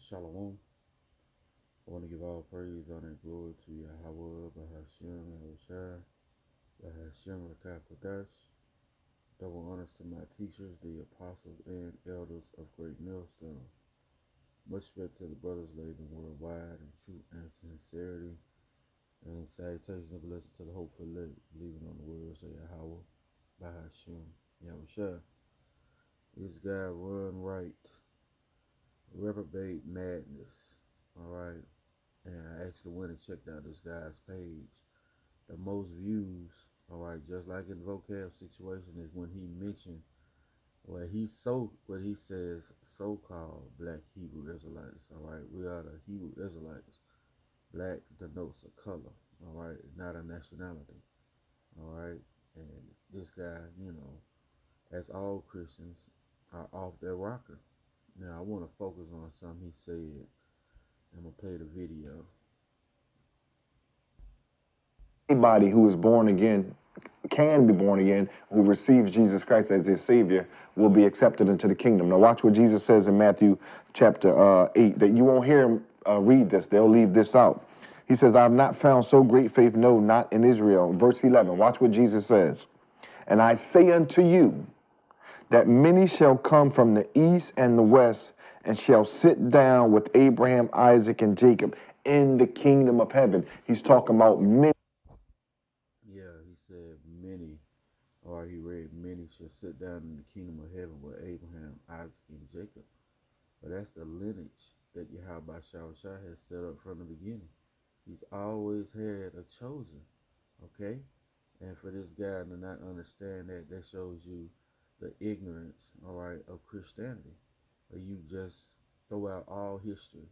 Shalom. I want to give all praise, honor, and glory to Yahawah Bahasham Yahawashi Bahasham Qadash. Double honors to my teachers, the apostles and elders of Great Millstone. Much respect to the brothers laden worldwide in truth and sincerity. And salutations and blessings to the hopeful elect, believing on the words of Yahawah Bahasham Yahawashi. This guy run right, reprobate madness. Alright. And I actually went and checked out this guy's page. The most views, alright, just like in the vocab situation, is when he mentioned what he says so-called black Hebrew Israelites. Alright, we are the Hebrew Israelites. Black denotes a color, alright, not a nationality. Alright. And this guy, as all Christians, are off their rocker. Now I want to focus on something he said. I'm gonna play the video. Anybody who is born again, can be born again, who receives Jesus Christ as their Savior, will be accepted into the kingdom. Now watch what Jesus says in Matthew chapter 8, that you won't hear him read this. They'll leave this out. He says, I have not found so great faith, no, not in Israel. Verse 11, watch what Jesus says. And I say unto you, that many shall come from the east and the west, and shall sit down with Abraham, Isaac, and Jacob in the kingdom of heaven. He's talking about many. Yeah, he said many, or he read many shall sit down in the kingdom of heaven with Abraham, Isaac, and Jacob. But that's the lineage that Yahawah Bahasham Yahawashi has set up from the beginning. He's always had a chosen, okay? And for this guy to not understand that, that shows you the ignorance, all right, of Christianity. Where you just throw out all history,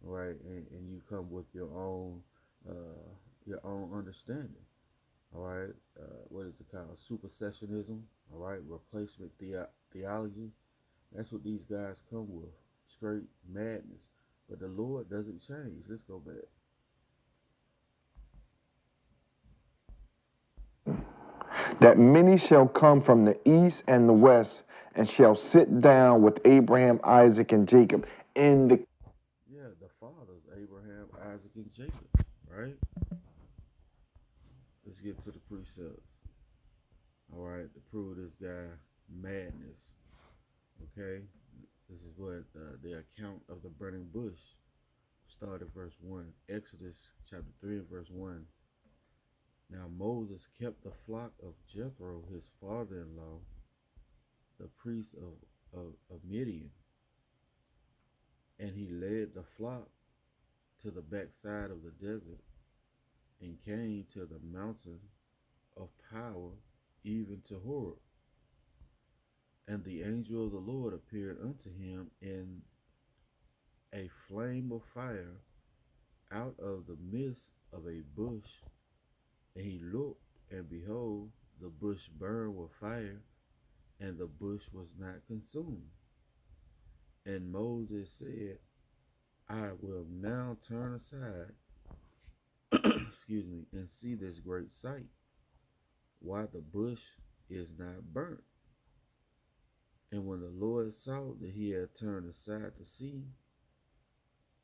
all right, and you come with your own understanding. All right, what is it called? Supersessionism. All right, replacement theology. That's what these guys come with. Straight madness. But the Lord doesn't change. Let's go back. That many shall come from the east and the west, and shall sit down with Abraham, Isaac, and Jacob in the. Yeah, the fathers, Abraham, Isaac, and Jacob. Right? Let's get to the precepts. All right, to prove this guy madness. Okay, this is what the account of the burning bush started, verse 1. Exodus chapter 3 and verse 1. Now Moses kept the flock of Jethro, his father-in-law, the priest of Midian, and he led the flock to the backside of the desert and came to the mountain of power, even to Horeb. And the angel of the Lord appeared unto him in a flame of fire out of the midst of a bush. And he looked, and behold, the bush burned with fire, and the bush was not consumed. And Moses said, I will now turn aside, excuse me, and see this great sight, why the bush is not burnt. And when the Lord saw that he had turned aside to see,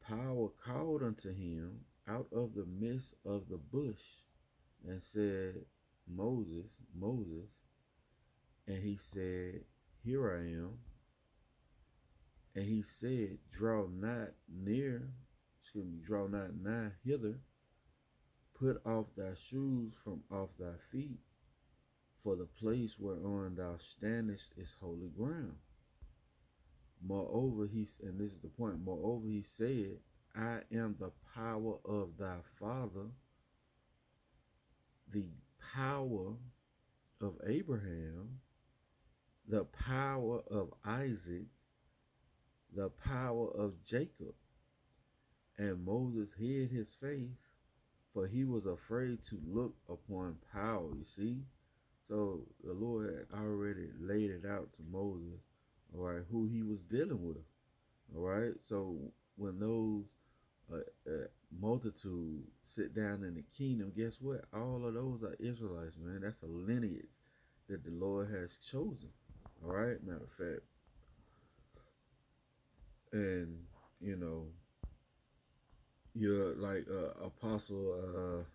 power called unto him out of the midst of the bush, and said, Moses, Moses. And he said, Here I am. And he said, Draw not near, draw not nigh hither. Put off thy shoes from off thy feet, for the place whereon thou standest is holy ground. Moreover, and this is the point, moreover, he said, I am the power of thy father, the power of Abraham, the power of Isaac, the power of Jacob. And Moses hid his face, for he was afraid to look upon power. You see? So the Lord had already laid it out to Moses, all right, who he was dealing with. All right. So when those multitude sit down in the kingdom, guess what? All of those are Israelites, man. That's a lineage that the Lord has chosen. All right. Matter of fact, and you know, you're like Apostle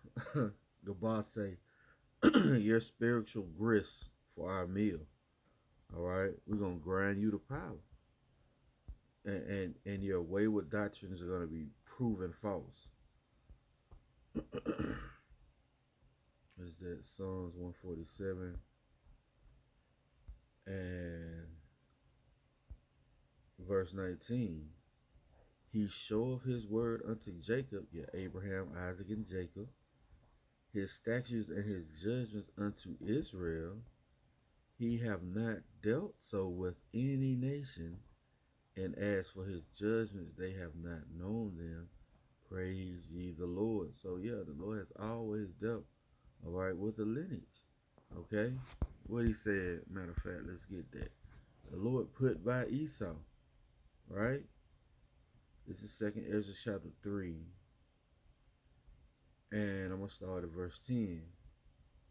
Gabas say, your spiritual grist for our meal. All right, we're gonna grind you to powder, and your wayward doctrines are gonna be proven false. What is that? Psalms 147 and verse 19. He showeth his word unto Jacob, yeah, Abraham, Isaac, and Jacob, his statutes and his judgments unto Israel. He have not dealt so with any nation, and as for his judgments, they have not known them. Praise ye the Lord. So yeah, the Lord has always dealt, all right, with the lineage. Okay? What he said, matter of fact, let's get that. The Lord put by Esau, right? This is second Ezra chapter 3. And I'm gonna start at verse 10.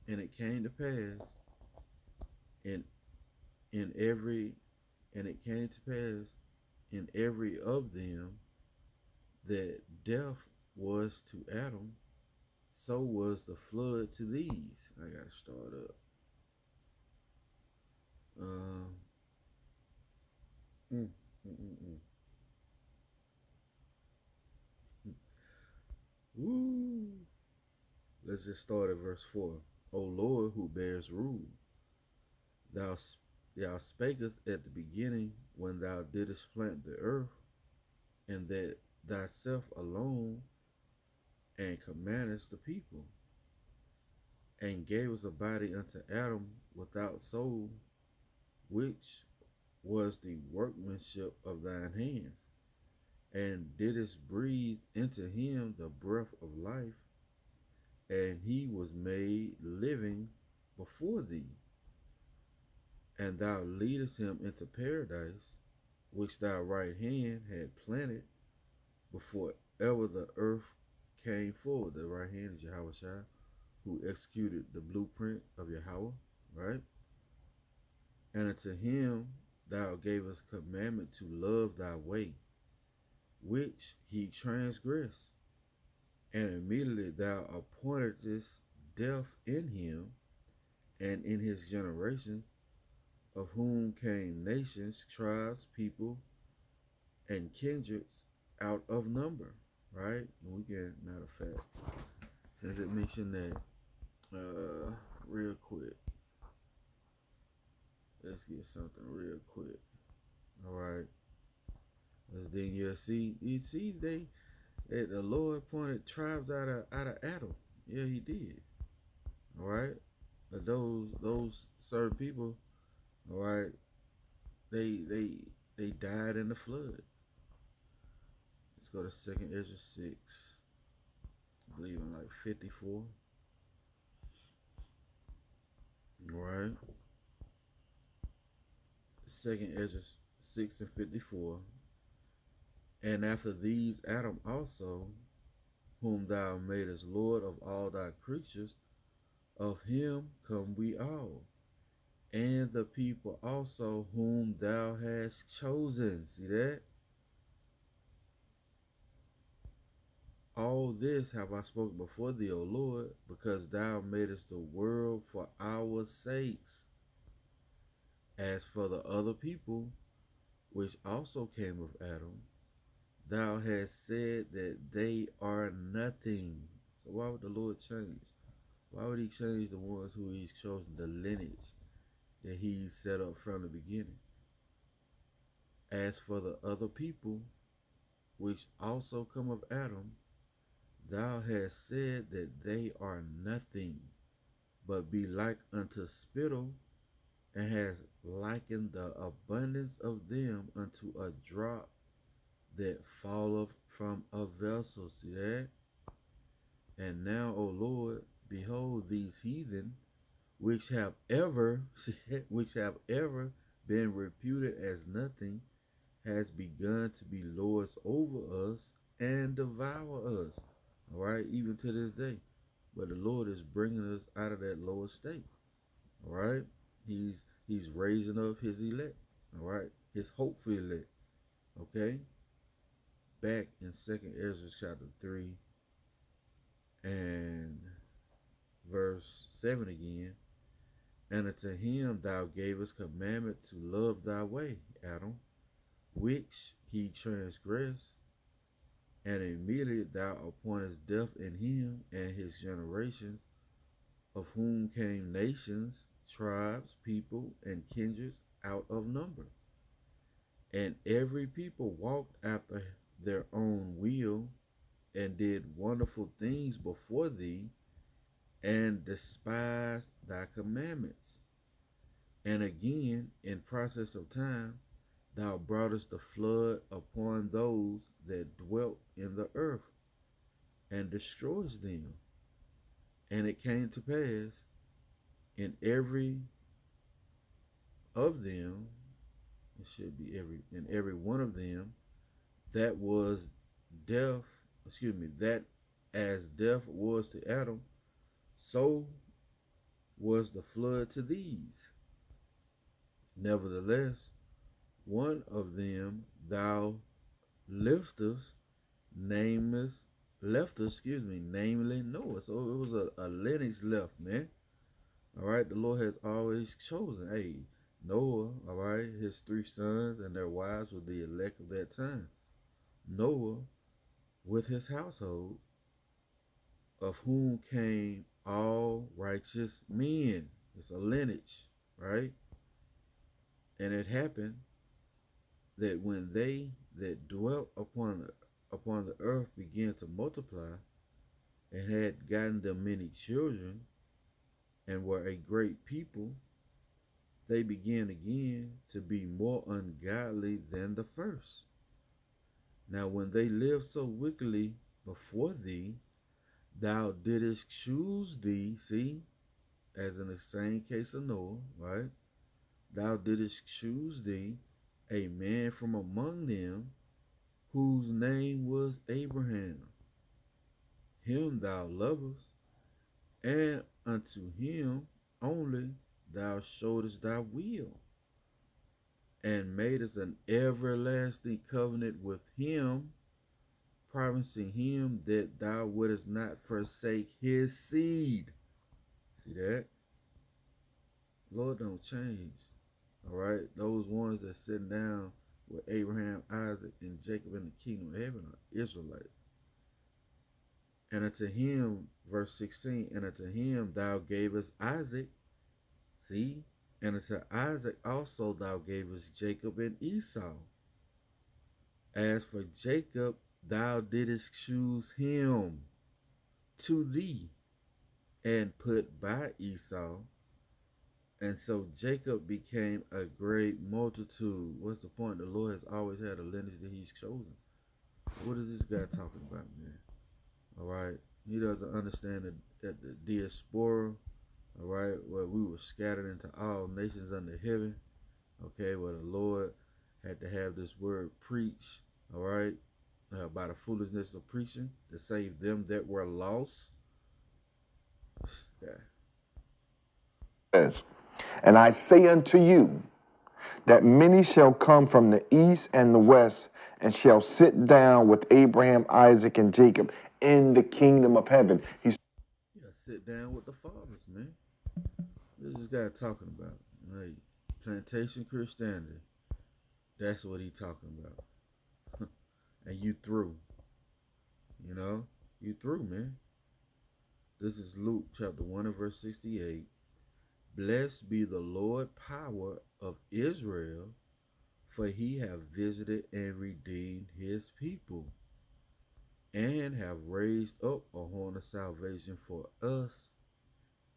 And it came to pass in in every and it came to pass in every of them that death was to Adam, so was the flood to these. I gotta start up. Um, mm, mm, mm, mm. Woo! Let's just start at verse 4. O Lord, who bears rule, thou thou spakest at the beginning when thou didst plant the earth, and that thyself alone, and commandest the people, and gavest a body unto Adam without soul, which was the workmanship of thine hands, and didst breathe into him the breath of life, and he was made living before thee. And thou leadest him into paradise, which thy right hand had planted before ever the earth came forward. The right hand is Yahawah, who executed the blueprint of Yahawah, right? And unto him thou gavest commandment to love thy way, which he transgressed. And immediately thou appointedst death in him and in his generations, of whom came nations, tribes, people, and kindreds out of number, right? And we can, matter of fact, since it mentioned that, real quick, let's get something real quick. All right, let's then you see that the Lord appointed tribes out of Adam. Yeah, He did. All right, but those certain people, all right, they they they died in the flood. Let's go to Second Ezra 6. I believe in like 54. All right, Second Ezra 6 and 54. And after these Adam also, whom thou madest Lord of all thy creatures, of him come we all, and the people also whom thou hast chosen. See that? All this have I spoken before thee, O Lord, because thou madest the world for our sakes. As for the other people, which also came of Adam, thou hast said that they are nothing. So why would the Lord change? Why would he change the ones who he's chosen, the lineage that he set up from the beginning? As for the other people, which also come of Adam, thou hast said that they are nothing, but be like unto spittle, and hast likened the abundance of them unto a drop that falleth from a vessel. See that? And now, O Lord, behold these heathen, which have ever which have ever been reputed as nothing, has begun to be lords over us and devour us. All right, even to this day. But the Lord is bringing us out of that lower state. All right, He's raising up His elect. All right, His hopeful elect. Okay, back in Second Ezra chapter 3 and verse 7 again. And unto him thou gavest commandment to love thy way, Adam, which he transgressed, and immediately thou appointest death in him and his generations, of whom came nations, tribes, people, and kindreds out of number. And every people walked after their own will, and did wonderful things before thee, and despised thy commandments. And again, in process of time, thou broughtest the flood upon those that dwelt in the earth, and destroyest them. And it came to pass in every of them, it should be in every one of them, that was death, that as death was to Adam, so was the flood to these. Nevertheless, one of them thou liftest, nameless, namely Noah. So it was a lineage left, man. All right, the Lord has always chosen. Hey, Noah, all right, his three sons and their wives were the elect of that time. Noah with his household, of whom came all righteous men. It's a lineage, right? And it happened that when they that dwelt upon the earth began to multiply, and had gotten them many children, and were a great people, they began again to be more ungodly than the first. Now when they lived so wickedly before thee, thou didst choose thee, see, as in the same case of Noah, right? Thou didst choose thee a man from among them, whose name was Abraham. Him thou lovest, and unto him only thou showedest thy will, and madest an everlasting covenant with him, promising him that thou wouldest not forsake his seed. See that? Lord don't change. All right, those ones that sitting down with Abraham, Isaac, and Jacob in the kingdom of heaven are Israelites. And unto him, verse 16, and unto him thou gavest Isaac, see, and unto Isaac also thou gavest Jacob and Esau. As for Jacob, thou didst choose him to thee, and put by Esau. And so Jacob became a great multitude. What's the point? The Lord has always had a lineage that he's chosen. What is this guy talking about, man? All right. He doesn't understand that the diaspora, all right, where we were scattered into all nations under heaven, okay, where the Lord had to have this word preached, all right, by the foolishness of preaching to save them that were lost. Yeah. Says, and I say unto you that many shall come from the east and the west, and shall sit down with Abraham, Isaac, and Jacob in the kingdom of heaven. He's Sit down with the fathers, man. This is guy talking about. Like, plantation Christianity. That's what he talking about. And you through. You know? You through, man. This is Luke chapter 1 and verse 68. Blessed be the Lord power of Israel, for he have visited and redeemed his people, and have raised up a horn of salvation for us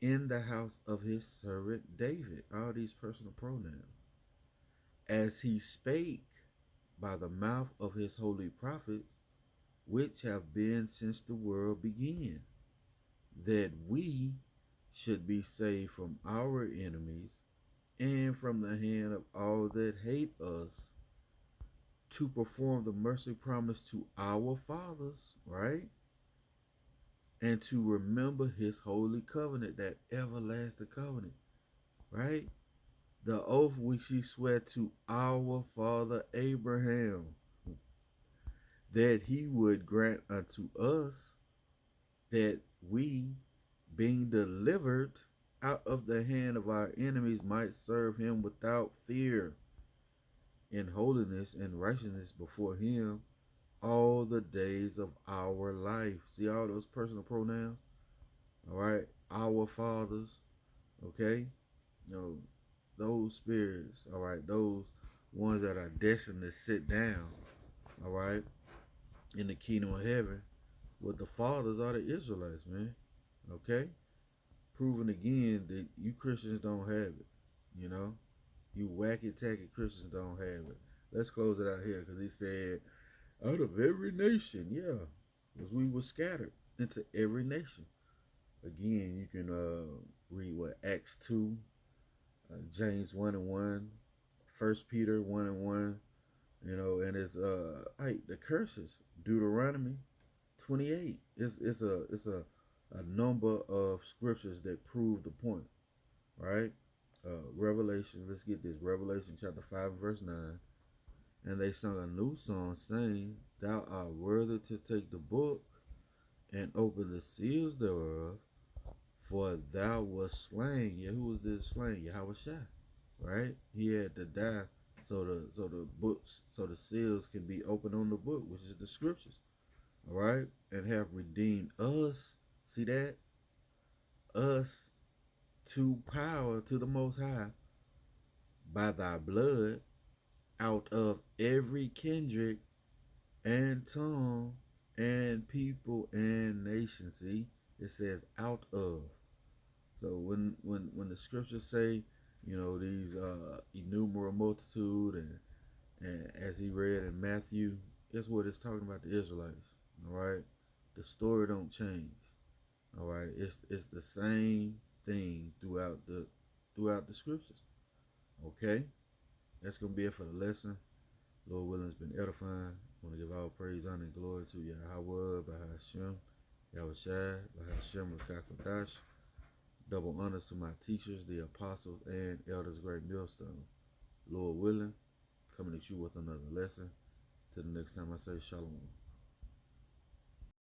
in the house of his servant David. All these personal pronouns. As he spake by the mouth of his holy prophets, which have been since the world began, that we should be saved from our enemies and from the hand of all that hate us, to perform the mercy promised to our fathers, right? And to remember his holy covenant, that everlasting covenant, right? The oath which he swore to our father Abraham, that he would grant unto us that we, being delivered out of the hand of our enemies, might serve him without fear, in holiness and righteousness before him all the days of our life. See all those personal pronouns? All right. Our fathers, okay? You know, those spirits, all right, those ones that are destined to sit down, all right, in the kingdom of heaven with the fathers are the Israelites, man. Okay? Proving again that you Christians don't have it. You know? You wacky tacky Christians don't have it. Let's close it out here because he said, out of every nation, yeah, because we were scattered into every nation. Again, you can read what Acts 2, James 1 and 1, First Peter 1 and 1, you know, and it's the curses, Deuteronomy 28. It's a number of scriptures that prove the point, right? Revelation, let's get this. Revelation chapter 5 verse 9. And they sung a new song saying, thou art worthy to take the book and open the seals thereof, for thou wast slain. Yeah, who was this slain? Yahawah, right? He had to die so the books, so the seals can be opened on the book, which is the scriptures. All right, and have redeemed us. See that? Us to power to the Most High by thy blood out of every kindred and tongue and people and nation. See, it says out of. So when the scriptures say, you know, these innumerable multitude and as he read in Matthew, guess what it's talking about the Israelites. All right, the story don't change. All right, it's the same thing throughout the scriptures. Okay, that's gonna be it for the lesson. Lord willing, it's been edifying. I want to give all praise, honor, and glory to Yahawah Bahasham Yahawashi Bahasham Qadash. Double honors to my teachers, the apostles, and elders, great millstone. Lord willing, coming at you with another lesson. Till the next time I say shalom.